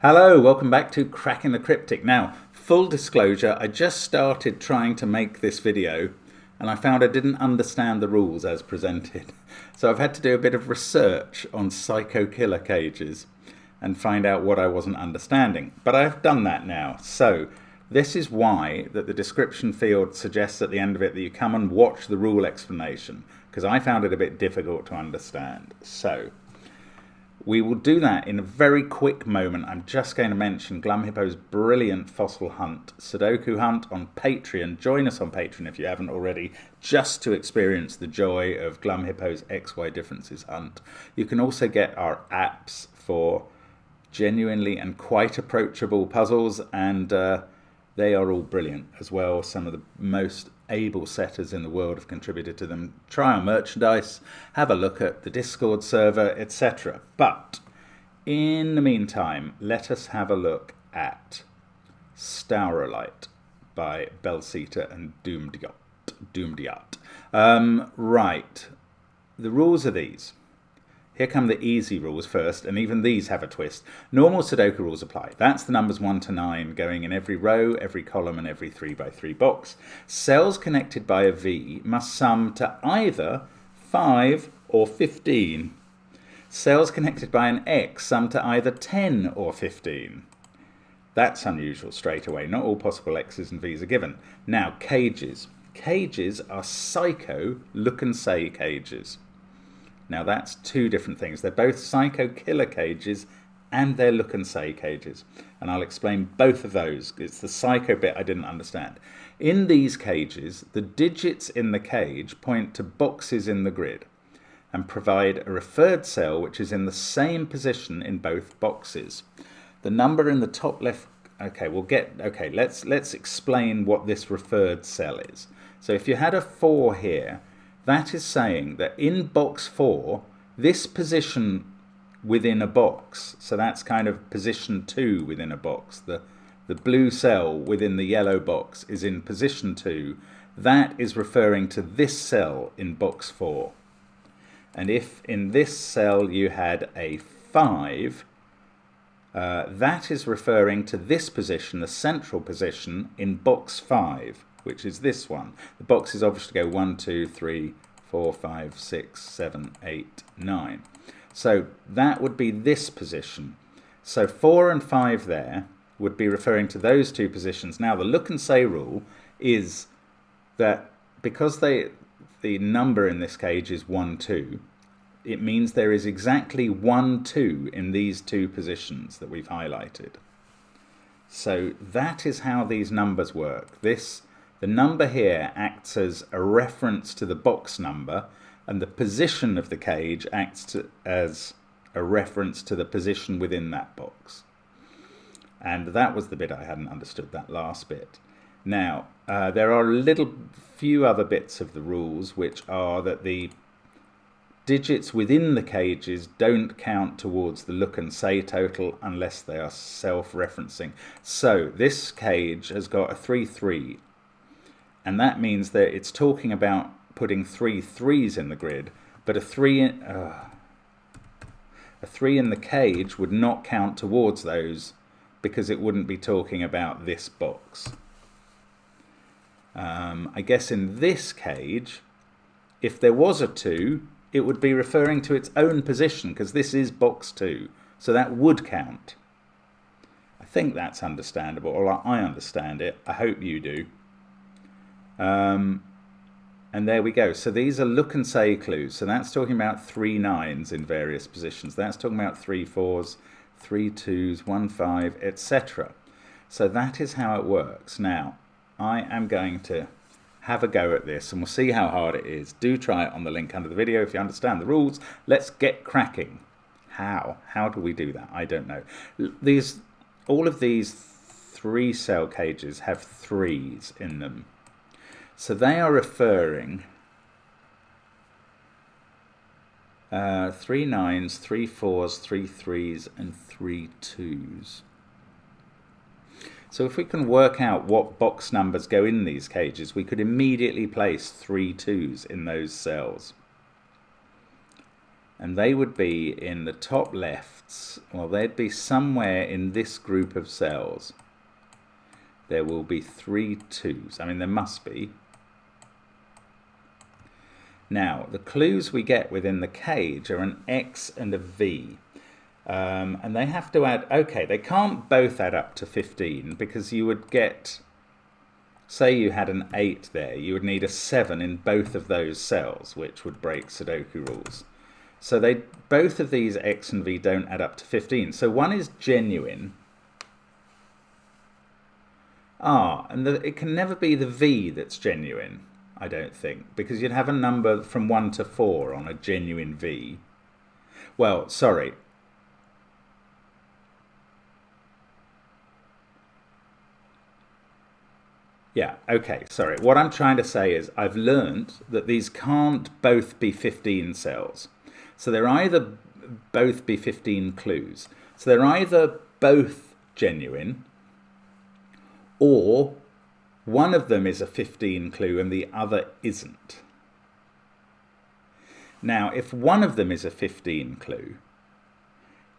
Hello, welcome back to Cracking the Cryptic. Now, full disclosure, I just started trying to make this video and I found I didn't understand the rules as presented. So I've had to do a bit of research on psycho killer cages and find out what I wasn't understanding. But I've done that now. So this is why that the description field suggests at the end of it that you come and watch the rule explanation, because I found it a bit difficult to understand. So we will do that in a very quick moment. I'm just going to mention Glum Hippo's brilliant fossil hunt, Sudoku hunt on Patreon. Join us on Patreon if you haven't already, just to experience the joy of Glum Hippo's XY differences hunt. You can also get our apps for genuinely and quite approachable puzzles, and they are all brilliant as well. Some of the most able setters in the world have contributed to them. Try our merchandise, have a look at the Discord server, etc. But in the meantime, let us have a look at Staurolite by Belsita and Doomdiat. Right, the rules are these. Here come the easy rules first, and even these have a twist. Normal Sudoku rules apply. That's the numbers 1 to 9 going in every row, every column, and every 3x3 box. Cells connected by a V must sum to either 5 or 15. Cells connected by an X sum to either 10 or 15. That's unusual straight away. Not all possible X's and V's are given. Now, cages. Cages are psycho look and say cages. Now that's two different things. They're both psycho killer cages and they're look and say cages. And I'll explain both of those. It's the psycho bit I didn't understand. In these cages, the digits in the cage point to boxes in the grid and provide a referred cell which is in the same position in both boxes. The number in the top left, let's explain what this referred cell is. So if you had a 4 here, that is saying that in box 4, this position within a box, so that's kind of position 2 within a box, the blue cell within the yellow box is in position 2, that is referring to this cell in box 4. And if in this cell you had a 5, that is referring to this position, the central position in box 5. Which is this one. The boxes obviously go 1, 2, 3, 4, 5, 6, 7, 8, 9. So that would be this position. So 4 and 5 there would be referring to those two positions. Now the look and say rule is that because the number in this cage is 1, 2, it means there is exactly 1, 2 in these two positions that we've highlighted. So that is how these numbers work. The number here acts as a reference to the box number, and the position of the cage acts as a reference to the position within that box. And that was the bit I hadn't understood, that last bit. Now, there are a few other bits of the rules, which are that the digits within the cages don't count towards the look and say total unless they are self-referencing. So this cage has got a 3, 3. And that means that it's talking about putting 3 3s in the grid, but a 3 in the cage would not count towards those because it wouldn't be talking about this box. I guess in this cage, if there was a 2, it would be referring to its own position because this is box 2, so that would count. I think that's understandable, or I understand it. I hope you do. And there we go. So these are look and say clues. So that's talking about 3 9s in various positions. That's talking about 3 4s, 3 2s, 1 5, etc. So that is how it works. Now, I am going to have a go at this and we'll see how hard it is. Do try it on the link under the video if you understand the rules. Let's get cracking. How? How do we do that? I don't know. All of these 3 cell cages have 3s in them. So they are referring 3 9s, 3 4s, 3 3s, and 3 2s. So if we can work out what box numbers go in these cages, we could immediately place 3 2s in those cells. And they would be in the top lefts. Well, they'd be somewhere in this group of cells. There will be 3 2s. I mean, there must be. Now, the clues we get within the cage are an X and a V. And they have to add, okay, they can't both add up to 15 because you would get, say you had an 8 there, you would need a 7 in both of those cells, which would break Sudoku rules. So both of these X and V don't add up to 15. So one is genuine. And it can never be the V that's genuine, I don't think, because you'd have a number from 1 to 4 on a genuine V. Well, sorry. Yeah, okay, sorry. What I'm trying to say is I've learned that these can't both be 15 cells. So they're either both be 15 clues. So they're either both genuine, or one of them is a 15 clue and the other isn't. Now, if one of them is a 15 clue,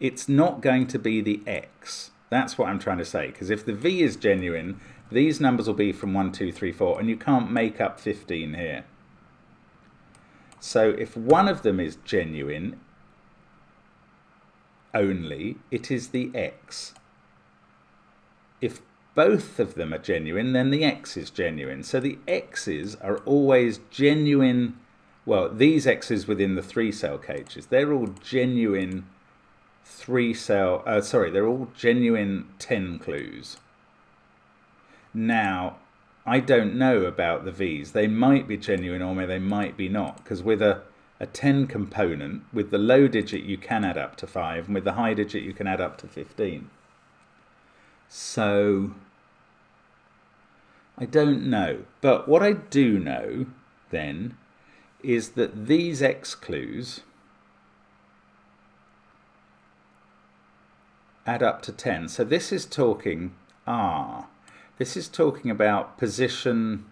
it's not going to be the X. That's what I'm trying to say, because if the V is genuine, these numbers will be from 1, 2, 3, 4, and you can't make up 15 here. So if one of them is genuine only, it is the X. If both of them are genuine, then the X is genuine. So the X's are always genuine. Well, these X's within the 3-cell cages, they're all genuine 3-cell, they're all genuine 10 clues. Now, I don't know about the V's. They might be genuine or they might be not, because with a 10 component, with the low digit you can add up to 5, and with the high digit you can add up to 15. So, I don't know. But what I do know, then, is that these X clues add up to 10. So this is talking, this is talking about position,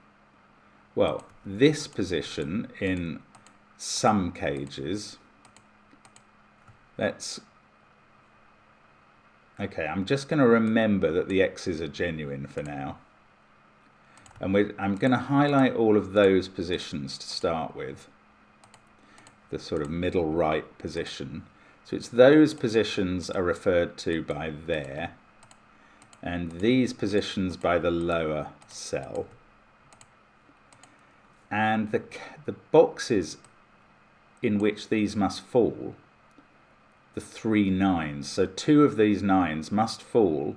well, this position in some cages. Okay, I'm just going to remember that the X's are genuine for now. And I'm going to highlight all of those positions to start with. The sort of middle right position. So it's those positions are referred to by there. And these positions by the lower cell. And the boxes in which these must fall, the 3 9s. So 2 of these 9s must fall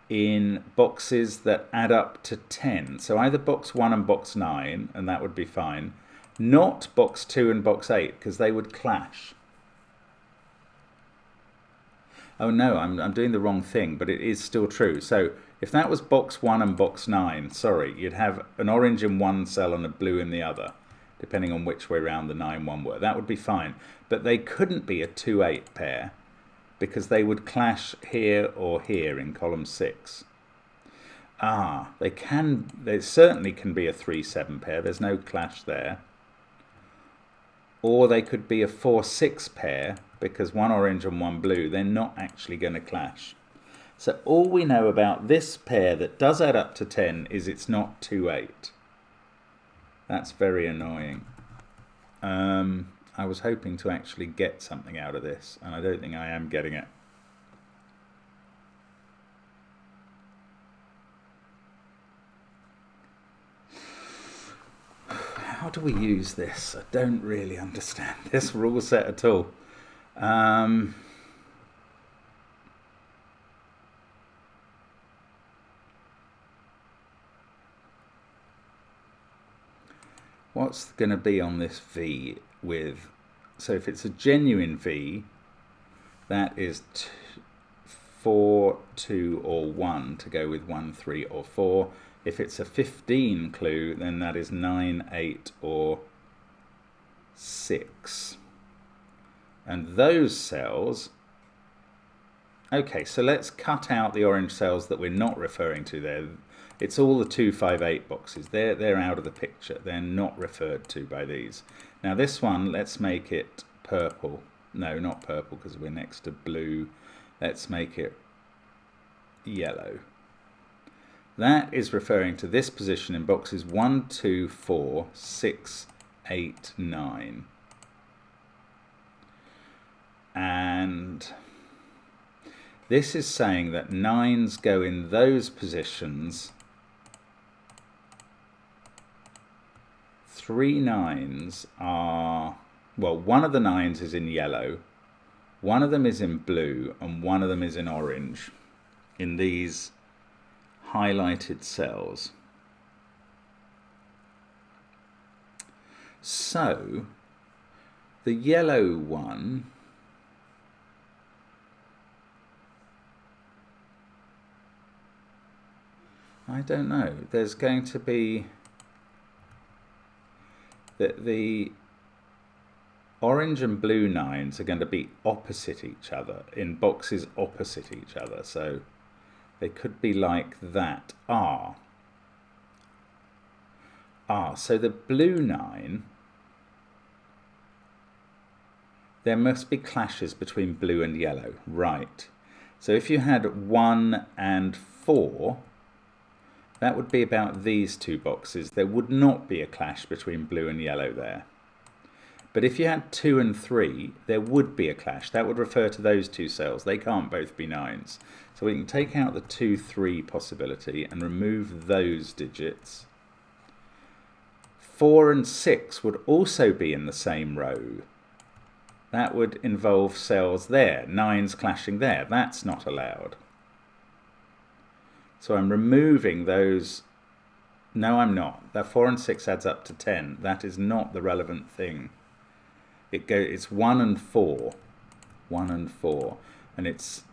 in boxes that add up to 10. So either box 1 and box 9, and that would be fine. Not box 2 and box 8, because they would clash. Oh no, I'm doing the wrong thing, but it is still true. So if that was box 1 and box 9, sorry, you'd have an orange in one cell and a blue in the other, depending on which way round the 9 1 were. That would be fine. But they couldn't be a 2 8 pair, because they would clash here or here in column 6. They certainly can be a 3 7 pair. There's no clash there. Or they could be a 4 6 pair, because one orange and one blue, they're not actually going to clash. So all we know about this pair that does add up to 10 is it's not 2 8. That's very annoying. I was hoping to actually get something out of this, and I don't think I am getting it. How do we use this? I don't really understand this rule set at all. What's going to be on this V with, so if it's a genuine V, that is 4, 2 or 1 to go with 1, 3 or 4. If it's a 15 clue, then that is 9, 8 or 6. And those cells Okay, so let's cut out the orange cells that we're not referring to there. It's all the 258 boxes. They're out of the picture. They're not referred to by these. Now this one, let's make it purple. No, not purple because we're next to blue. Let's make it yellow. That is referring to this position in boxes 1, 2, 4, 6, 8, 9. And this is saying that 9s go in those positions. 3 9s are, well, one of the 9s is in yellow, one of them is in blue, and one of them is in orange in these highlighted cells. So the yellow one I don't know. There's going to be the orange and blue 9s are going to be opposite each other, in boxes opposite each other. So they could be like that. So the blue 9, there must be clashes between blue and yellow. Right. So if you had 1 and 4, that would be about these two boxes. There would not be a clash between blue and yellow there. But if you had 2 and 3, there would be a clash. That would refer to those two cells. They can't both be 9s. So we can take out the 2, 3 possibility and remove those digits. 4 and 6 would also be in the same row. That would involve cells there, 9s clashing there. That's not allowed. So I'm removing those. No, I'm not. That 4 and 6 adds up to 10. That is not the relevant thing. It's 1 and 4. 1 and 4. And it's,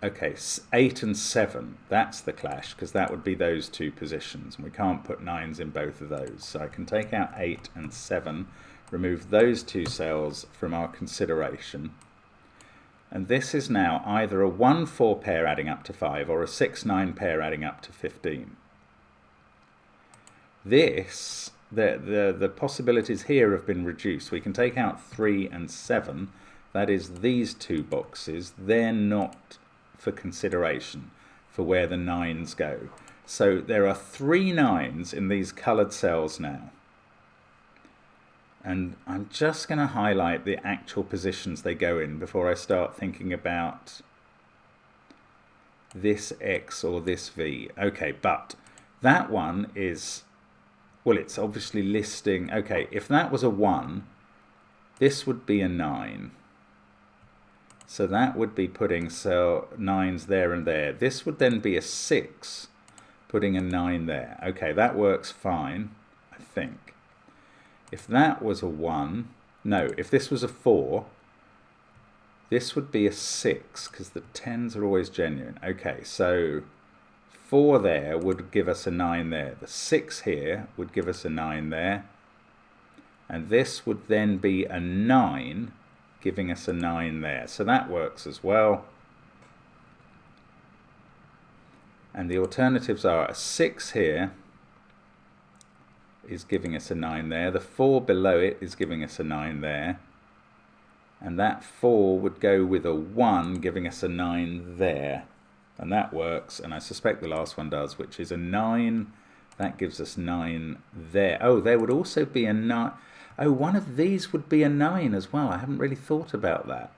okay, 8 and 7. That's the clash, because that would be those two positions. And we can't put 9s in both of those. So I can take out 8 and 7, remove those two cells from our consideration. And this is now either a 1-4 pair adding up to 5 or a 6-9 pair adding up to 15. This, the possibilities here have been reduced. We can take out 3 and 7. That is these two boxes. They're not for consideration for where the 9s go. So there are 3 9s in these coloured cells now. And I'm just going to highlight the actual positions they go in before I start thinking about this X or this V. Okay, but that one is, well, it's obviously listing, okay, if that was a 1, this would be a 9. So that would be putting cell 9s there and there. This would then be a 6, putting a 9 there. Okay, that works fine, I think. If that was a 1, no, if this was a 4, this would be a 6, because the 10s are always genuine. Okay, so 4 there would give us a 9 there. The 6 here would give us a 9 there. And this would then be a 9, giving us a 9 there. So that works as well. And the alternatives are a 6 here is giving us a 9 there. The 4 below it is giving us a 9 there. And that 4 would go with a 1, giving us a 9 there. And that works, and I suspect the last one does, which is a 9. That gives us 9 there. Oh, there would also be a 9. Oh, one of these would be a 9 as well. I haven't really thought about that.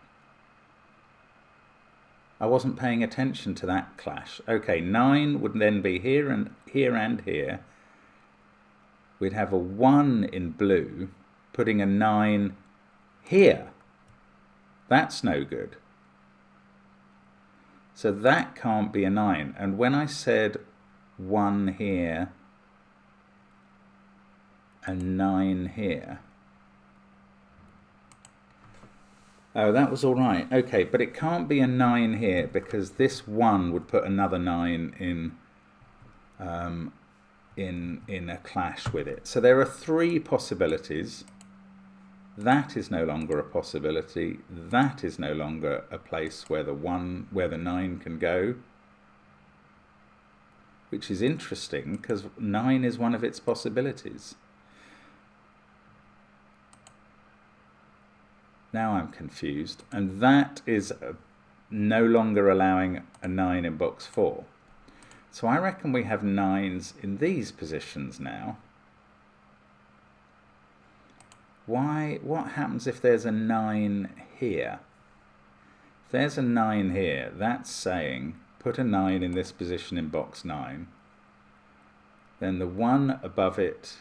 I wasn't paying attention to that clash. Okay, 9 would then be here and here and here. We'd have a 1 in blue, putting a 9 here. That's no good. So that can't be a 9. And when I said 1 here and 9 here, oh, that was all right. Okay, but it can't be a 9 here because this 1 would put another 9 in a clash with it. So there are 3 possibilities. That is no longer a possibility. That is no longer a place where the 9 can go. Which is interesting because 9 is one of its possibilities. Now I'm confused. And that is no longer allowing a 9 in box 4. So I reckon we have 9s in these positions now. What happens if there's a 9 here? If there's a 9 here, that's saying put a 9 in this position in box 9. Then the 1 above it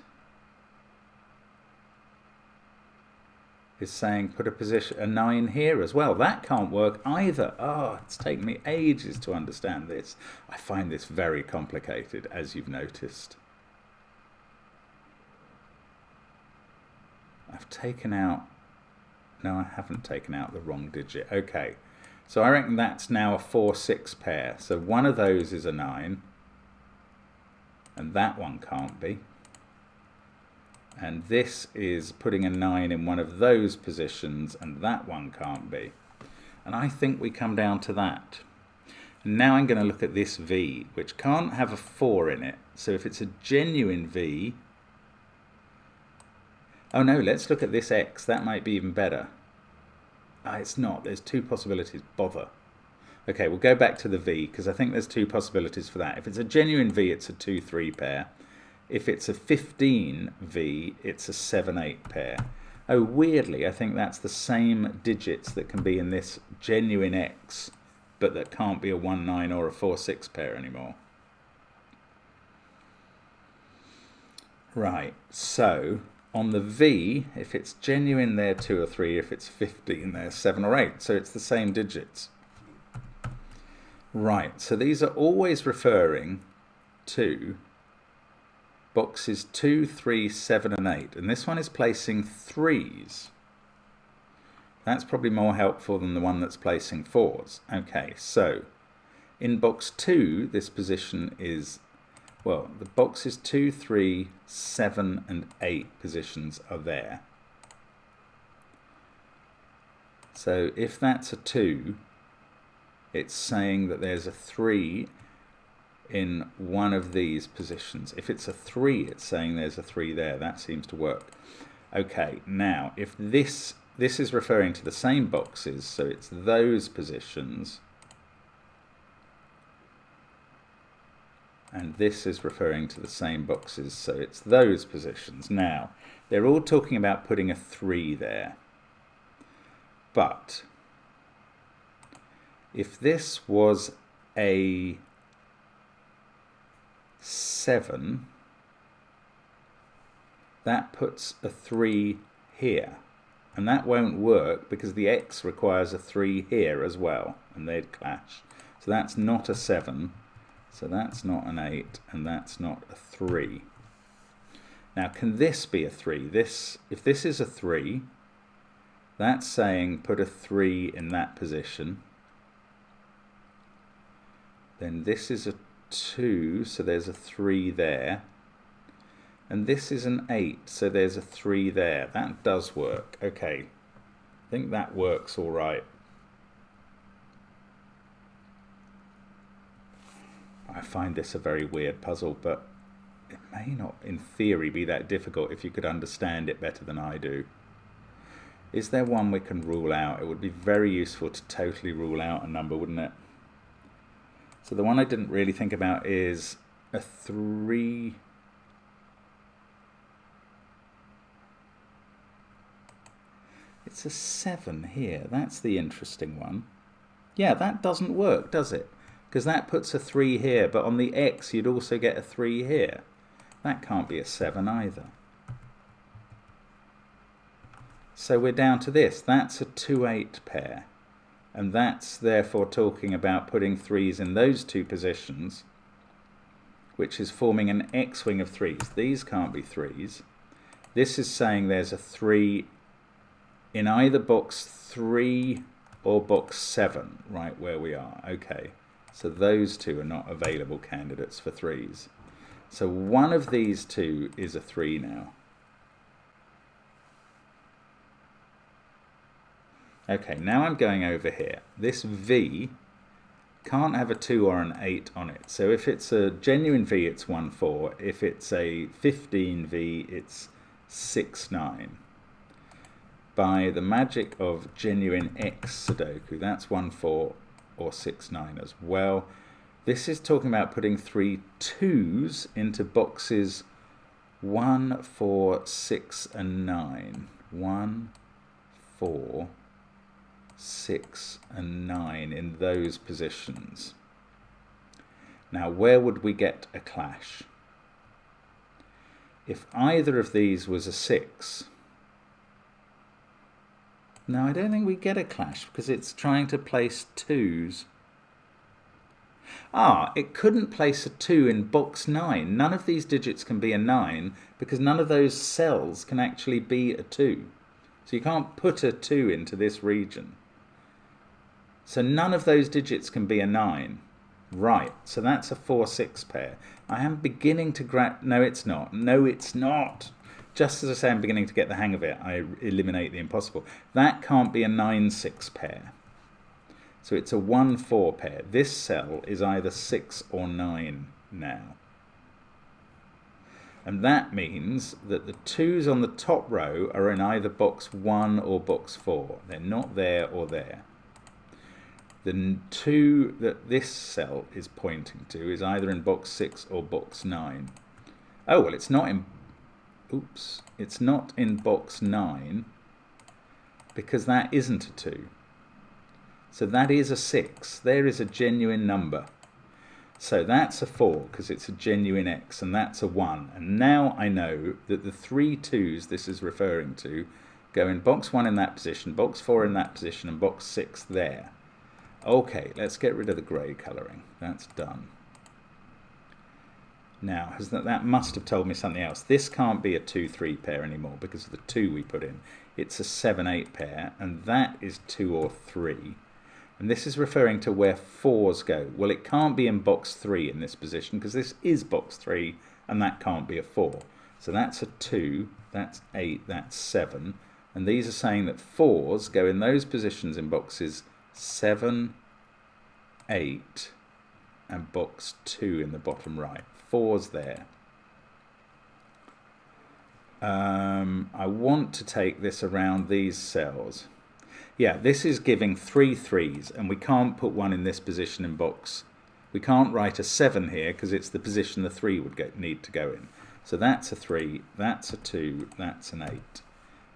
is saying put a 9 here as well. That can't work either. Oh, it's taken me ages to understand this. I find this very complicated, as you've noticed. I've taken out, no, I haven't taken out the wrong digit. Okay, so I reckon that's now a 4-6 pair. So one of those is a 9, and that one can't be. And this is putting a 9 in one of those positions, and that one can't be. And I think we come down to that. And now I'm going to look at this V, which can't have a 4 in it. So if it's a genuine V, oh no, let's look at this X. That might be even better. It's not. There's two possibilities. Bother. Okay, we'll go back to the V because I think there's two possibilities for that. If it's a genuine V, it's a 2-3 pair. If it's a 15 V, it's a 7-8 pair. Oh, weirdly, I think that's the same digits that can be in this genuine X, but that can't be a 1-9 or a 4-6 pair anymore. Right, so on the V, if it's genuine, they're 2 or 3. If it's 15, they're 7 or 8. So it's the same digits. Right, so these are always referring to boxes 2, 3, 7 and 8. And this one is placing 3s. That's probably more helpful than the one that's placing 4s. Okay, so in box 2, this position is, well, the boxes 2, 3, 7 and 8 positions are there. So if that's a 2, it's saying that there's a 3 in one of these positions. If it's a 3, it's saying there's a 3 there. That seems to work. Okay, now if this is referring to the same boxes, so it's those positions, and this is referring to the same boxes, so it's those positions. Now, they're all talking about putting a 3 there. But if this was a 7, that puts a 3 here. And that won't work because the X requires a 3 here as well, and they'd clash. So that's not a 7, so that's not an 8, and that's not a 3. Now, can this be a 3? If this is a 3, that's saying put a 3 in that position. Then this is a 2, so there's a 3 there. And this is an 8, so there's a 3 there. That does work. Okay, I think that works all right. I find this a very weird puzzle, but it may not, in theory, be that difficult if you could understand it better than I do. Is there one we can rule out? It would be very useful to totally rule out a number, wouldn't it? So the one I didn't really think about is a 3. It's a 7 here. That's the interesting one. Yeah, that doesn't work, does it? Because that puts a 3 here, but on the X you'd also get a 3 here. That can't be a 7 either. So we're down to this. That's a 2-8 pair. And that's therefore talking about putting 3s in those two positions, which is forming an X-wing of 3s. These can't be 3s. This is saying there's a 3 in either box 3 or box 7, right where we are. Okay, so those two are not available candidates for 3s. So one of these two is a 3 now. Okay, now I'm going over here. This V can't have a 2 or an 8 on it. So if it's a genuine V, it's 1, 4. If it's a 15 V, it's 6, 9. By the magic of genuine X Sudoku, that's 1, 4 or 6, 9 as well. This is talking about putting 3 2s into boxes 1, 4, 6 and 9. 1, 4, 6 and 9 in those positions. Now where would we get a clash? If either of these was a 6, no, I don't think we get a clash because it's trying to place 2s. It couldn't place a 2 in box 9. None of these digits can be a 9 because none of those cells can actually be a 2. So you can't put a 2 into this region. So none of those digits can be a 9. Right, so that's a 4-6 pair. I am beginning to no, it's not. No, it's not. Just as I say I'm beginning to get the hang of it, I eliminate the impossible. That can't be a 9-6 pair. So it's a 1-4 pair. This cell is either 6 or 9 now. And that means that the 2s on the top row are in either box 1 or box 4. They're not there or there. The 2 that this cell is pointing to is either in box 6 or box 9. Oh, well, it's not in... Oops. It's not in box 9 because that isn't a 2. So that is a 6. There is a genuine number. So that's a 4 because it's a genuine X, and that's a 1. And now I know that the 3 2s this is referring to go in box 1 in that position, box 4 in that position, and box 6 there. Okay, let's get rid of the grey colouring. That's done. Now, that must have told me something else. This can't be a 2-3 pair anymore because of the 2 we put in. It's a 7-8 pair, and that is 2 or 3. And this is referring to where 4s go. Well, it can't be in box 3 in this position because this is box 3, and that can't be a 4. So that's a 2, that's 8, that's 7. And these are saying that 4s go in those positions in boxes 7, 8, and box 2 in the bottom right. 4's there. I want to take this around these cells. Yeah, this is giving 3 3s, and we can't put one in this position in box. We can't write a 7 here because it's the position the 3 would need to go in. So that's a 3, that's a 2, that's an 8.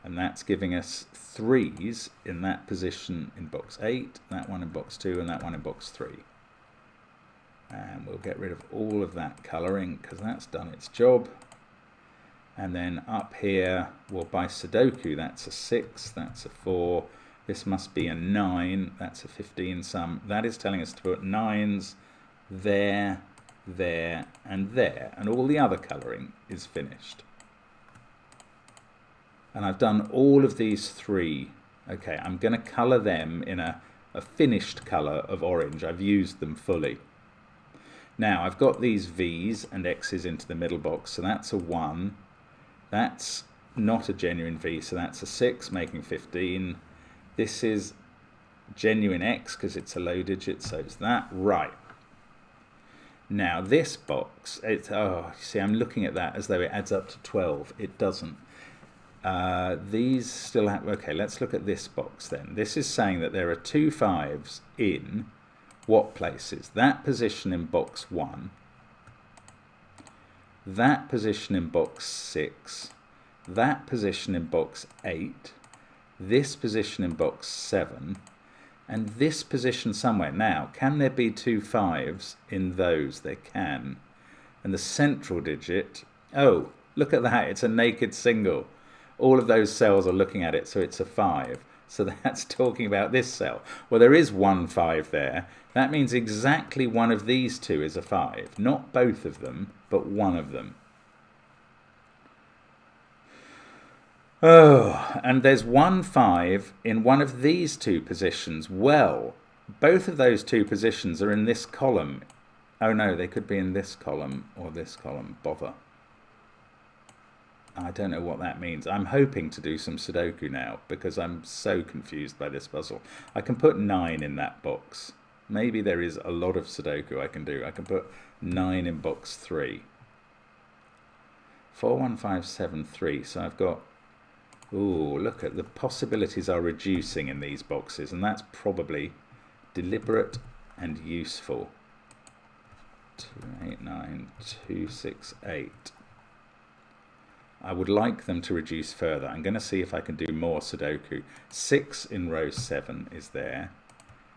And that's giving us 3s in that position in box 8, that one in box 2, and that one in box 3. And we'll get rid of all of that colouring because that's done its job. And then up here, well, by Sudoku, that's a 6, that's a 4. This must be a 9, that's a 15 sum. That is telling us to put 9s there, there, and there. And all the other colouring is finished. And I've done all of these 3. Okay, I'm going to colour them in a finished colour of orange. I've used them fully. Now, I've got these V's and X's into the middle box, so that's a 1. That's not a genuine V, so that's a 6, making 15. This is genuine X because it's a low digit, so it's that. Right. Now, this box, see, I'm looking at that as though it adds up to 12. It doesn't. These still have... Okay, let's look at this box then. This is saying that there are 2 5s in what places? That position in box 1, that position in box 6, that position in box 8, this position in box 7, and this position somewhere. Now, can there be 2 5s in those? There can. And the central digit, oh, look at that, it's a naked single. All of those cells are looking at it, so it's a 5. So that's talking about this cell. Well, there is 1 5 there. That means exactly one of these 2 is a 5. Not both of them, but one of them. Oh, and there's 1 5 in one of these 2 positions. Well, both of those 2 positions are in this column. Oh no, they could be in this column or this column. Bother. I don't know what that means. I'm hoping to do some Sudoku now because I'm so confused by this puzzle. I can put 9 in that box. Maybe there is a lot of Sudoku I can do. I can put 9 in box 3. 4, 1, 5, 7, 3. So I've got, ooh, look at the possibilities are reducing in these boxes, and that's probably deliberate and useful. 2, 8, 9, 2, 6, 8. I would like them to reduce further. I'm going to see if I can do more Sudoku. 6 in row 7 is there.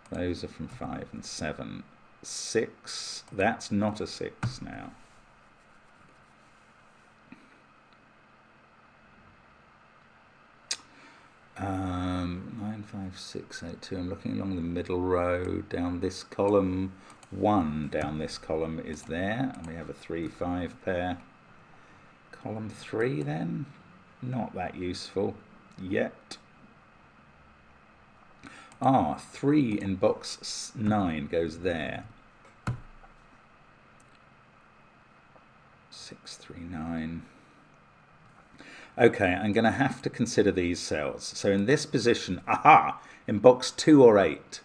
Those are from 5 and 7. 6, that's not a 6 now. Um, 9, 5, 6, 8, 2. I'm looking along the middle row, down this column. 1 down this column is there, and we have a 3, 5 pair. Column 3 then, not that useful yet. 3 in box 9 goes there. 6, 3, 9. Okay, I'm going to have to consider these cells. So in this position, in box 2 or 8.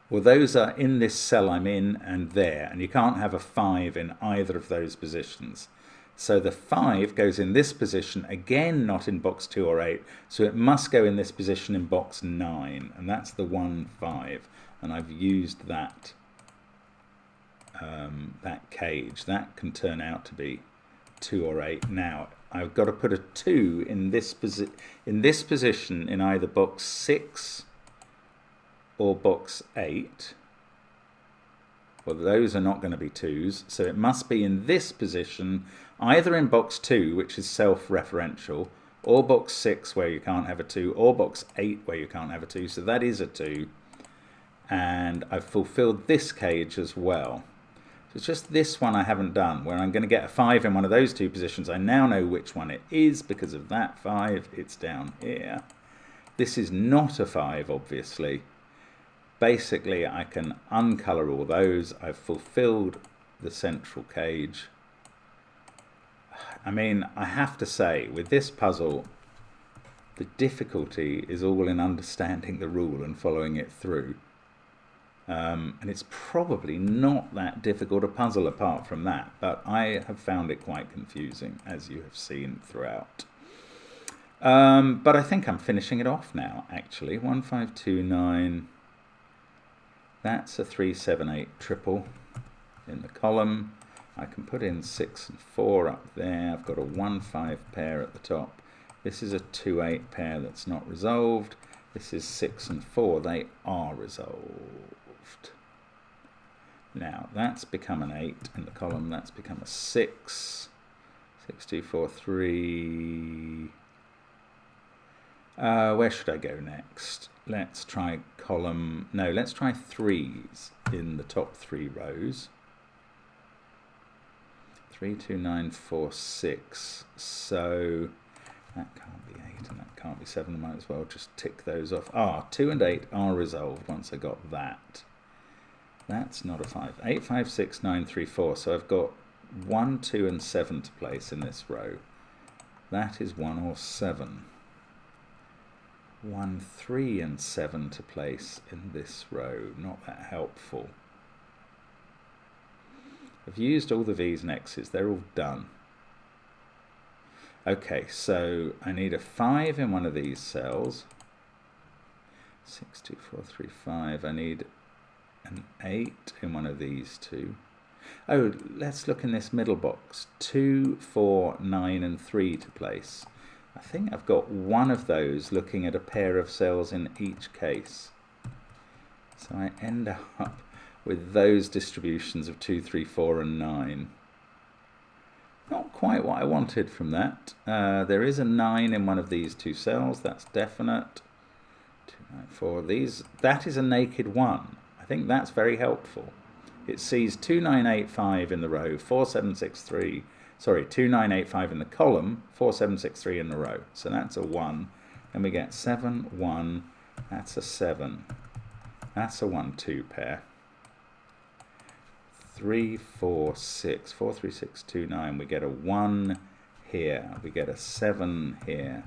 Well, those are in this cell I'm in and there, and you can't have a 5 in either of those positions. So the 5 goes in this position, again not in box 2 or 8, so it must go in this position in box 9, and that's the 1, 5, and I've used that that cage. That can turn out to be 2 or 8. Now, I've got to put a 2 in this position in either box 6 or box 8. Well, those are not going to be 2s, so it must be in this position, either in box 2, which is self-referential, or box 6, where you can't have a 2, or box 8, where you can't have a 2, so that is a 2. And I've fulfilled this cage as well. So it's just this one I haven't done, where I'm going to get a 5 in one of those 2 positions. I now know which one it is because of that 5. It's down here. This is not a 5, obviously. Basically, I can uncolour all those. I've fulfilled the central cage. I mean, I have to say, with this puzzle, the difficulty is all in understanding the rule and following it through. And it's probably not that difficult a puzzle apart from that, but I have found it quite confusing, as you have seen throughout. But I think I'm finishing it off now, actually. 1, 5, 2, 9... That's a 3, 7, 8 triple in the column. I can put in 6 and 4 up there. I've got a 1, 5 pair at the top. This is a 2, 8 pair that's not resolved. This is 6 and 4. They are resolved. Now, that's become an 8 in the column. That's become a 6. 6, 2, 4, 3. Where should I go next? Let's try column, no, let's try 3s in the top 3 rows. 3, 2, 9, 4, 6. So that can't be 8 and that can't be 7. I might as well just tick those off. 2 and 8 are resolved once I got that. That's not a 5. 8, 5, 6, 9, 3, 4. So I've got 1, 2 and 7 to place in this row. That is 1 or 7. 1, 3 and 7 to place in this row. Not that helpful. I've used all the V's and X's. They're all done. Okay, so I need a 5 in one of these cells. 6, 2, 4, 3, 5. I need an 8 in one of these two. Oh, let's look in this middle box. 2, 4, 9 and 3 to place. I think I've got one of those looking at a pair of cells in each case. So I end up with those distributions of 2, 3, 4 and 9. Not quite what I wanted from that. There is a 9 in one of these two cells, that's definite. 2, 9, 4. That is a naked 1. I think that's very helpful. It sees 2, 9, 8, 5 in the row, 4, 7, 6, 3. Sorry, 2, 9, 8, 5 in the column, 4, 7, 6, 3 in the row. So that's a 1. And we get 7, 1. That's a 7. That's a 1, 2 pair. 3, 4, 6. 4, 3, 6, 2, 9. We get a 1 here. We get a 7 here.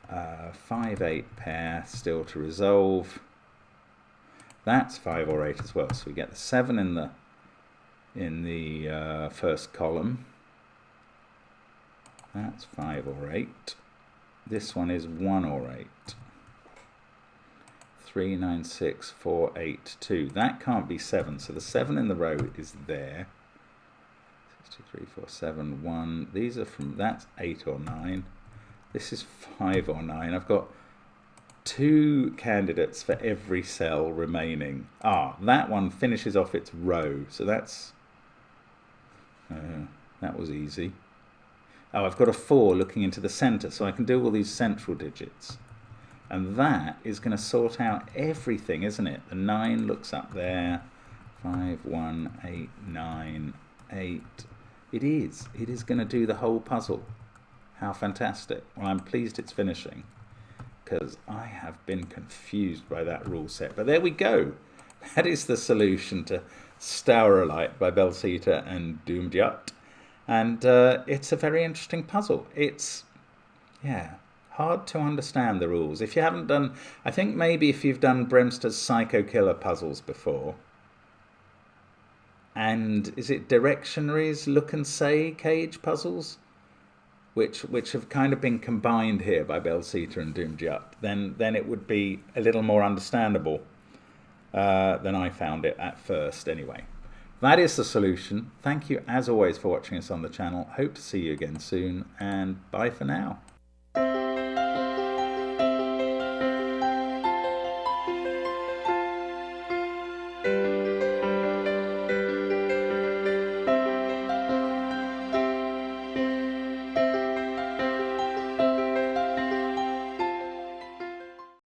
5, 8 pair still to resolve. That's 5 or 8 as well. So we get the 7 in the first column. That's 5 or 8. This one is 1 or 8. 3, 9, 6, 4, 8, 2. That can't be 7. So the 7 in the row is there. 6, 2, 3, 4, 7, 1. These are from, that's 8 or 9. This is 5 or 9. I've got 2 candidates for every cell remaining. That one finishes off its row. So that's, that was easy. I've got a 4 looking into the center, so I can do all these central digits. And that is going to sort out everything, isn't it? The 9 looks up there. 5, 1, 8, 9, 8. It is going to do the whole puzzle. How fantastic. Well, I'm pleased it's finishing, because I have been confused by that rule set. But there we go. That is the solution to Staurolite by Belsita and Doomjut. And it's a very interesting puzzle. It's, hard to understand the rules. If you haven't done, I think maybe if you've done Bremster's Psycho Killer puzzles before, and is it Directionary's Look and Say cage puzzles, which have kind of been combined here by Belsita and Doomjut, then it would be a little more understandable than I found it at first anyway. That is the solution. Thank you as always for watching us on the channel. Hope to see you again soon, and bye for now.